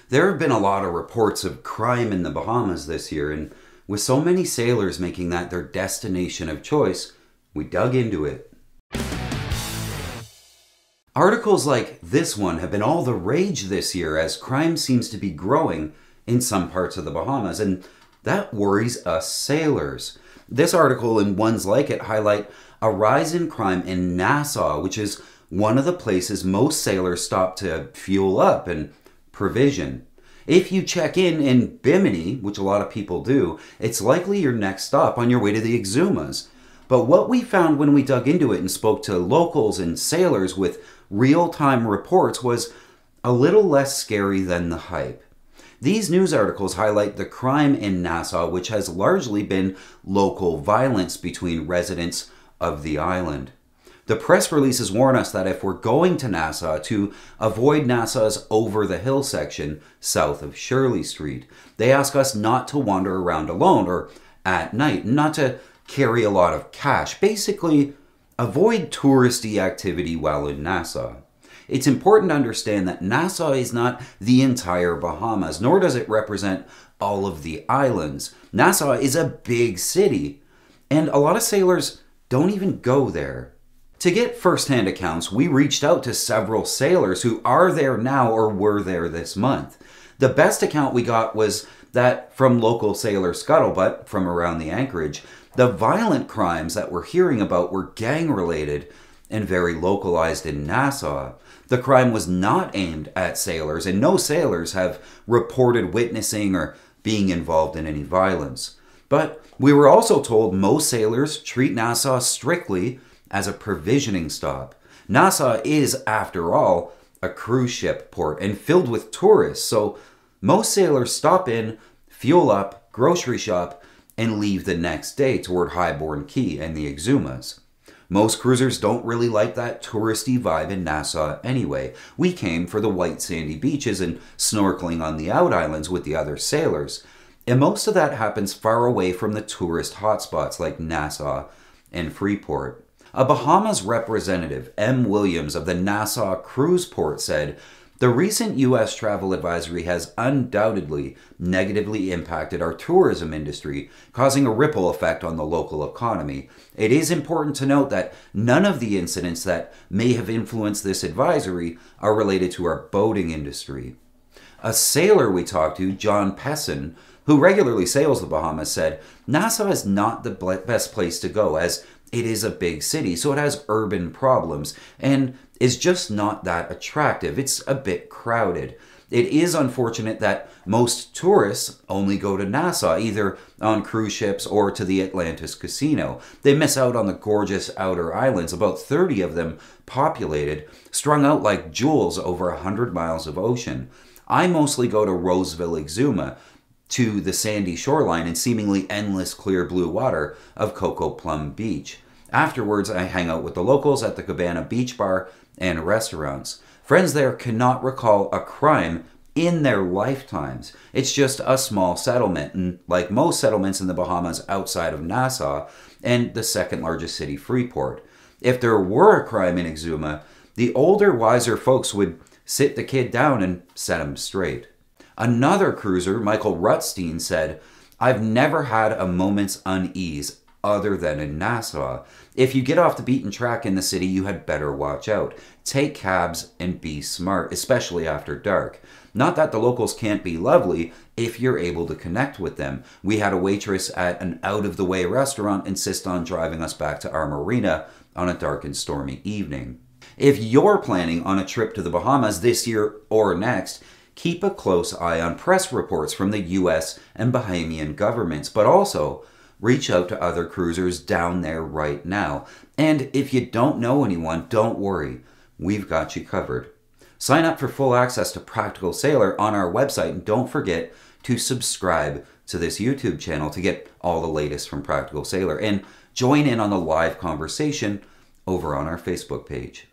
There have been a lot of reports of crime in the Bahamas this year, and with so many sailors making that their destination of choice, we dug into it. Articles like this one have been all the rage this year as crime seems to be growing in some parts of the Bahamas, and that worries us sailors. This article and ones like it highlight a rise in crime in Nassau, which is one of the places most sailors stop to fuel up and provision. If you check in Bimini, which a lot of people do, it's likely your next stop on your way to the Exumas. But what we found when we dug into it and spoke to locals and sailors with real-time reports was a little less scary than the hype. These news articles highlight the crime in Nassau, which has largely been local violence between residents of the island. The press releases warn us that if we're going to Nassau, to avoid Nassau's over-the-hill section south of Shirley Street. They ask us not to wander around alone or at night, not to carry a lot of cash. Basically, avoid touristy activity while in Nassau. It's important to understand that Nassau is not the entire Bahamas, nor does it represent all of the islands. Nassau is a big city, and a lot of sailors don't even go there. To get first-hand accounts, we reached out to several sailors who are there now or were there this month. The best account we got was that from local sailor scuttlebutt from around the anchorage, the violent crimes that we're hearing about were gang-related and very localized in Nassau. The crime was not aimed at sailors, and no sailors have reported witnessing or being involved in any violence. But we were also told most sailors treat Nassau strictly as a provisioning stop. Nassau is, after all, a cruise ship port and filled with tourists, so most sailors stop in, fuel up, grocery shop, and leave the next day toward Highbourne Key and the Exumas. Most cruisers don't really like that touristy vibe in Nassau anyway. We came for the white sandy beaches and snorkeling on the out islands with the other sailors, and most of that happens far away from the tourist hotspots like Nassau and Freeport. A Bahamas representative, M. Williams of the Nassau Cruise Port, said, "The recent U.S. travel advisory has undoubtedly negatively impacted our tourism industry, causing a ripple effect on the local economy. It is important to note that none of the incidents that may have influenced this advisory are related to our boating industry." A sailor we talked to, John Pesson, who regularly sails the Bahamas, said, "Nassau is not the best place to go as it is a big city, so it has urban problems and is just not that attractive. It's a bit crowded. It is unfortunate that most tourists only go to Nassau, either on cruise ships or to the Atlantis Casino. They miss out on the gorgeous outer islands, about 30 of them populated, strung out like jewels over 100 miles of ocean. I mostly go to Roseville, Exuma, to the sandy shoreline and seemingly endless clear blue water of Coco Plum Beach. Afterwards, I hang out with the locals at the Cabana Beach Bar and restaurants. Friends there cannot recall a crime in their lifetimes. It's just a small settlement, and like most settlements in the Bahamas outside of Nassau and the second largest city, Freeport. If there were a crime in Exuma, the older, wiser folks would sit the kid down and set him straight." Another cruiser, Michael Rutstein, said, "I've never had a moment's unease other than in Nassau. If you get off the beaten track in the city, you had better watch out. Take cabs and be smart, especially after dark. Not that the locals can't be lovely if you're able to connect with them. We had a waitress at an out-of-the-way restaurant insist on driving us back to our marina on a dark and stormy evening." If you're planning on a trip to the Bahamas this year or next, keep a close eye on press reports from the U.S. and Bahamian governments, but also reach out to other cruisers down there right now. And if you don't know anyone, don't worry. We've got you covered. Sign up for full access to Practical Sailor on our website, and don't forget to subscribe to this YouTube channel to get all the latest from Practical Sailor, and join in on the live conversation over on our Facebook page.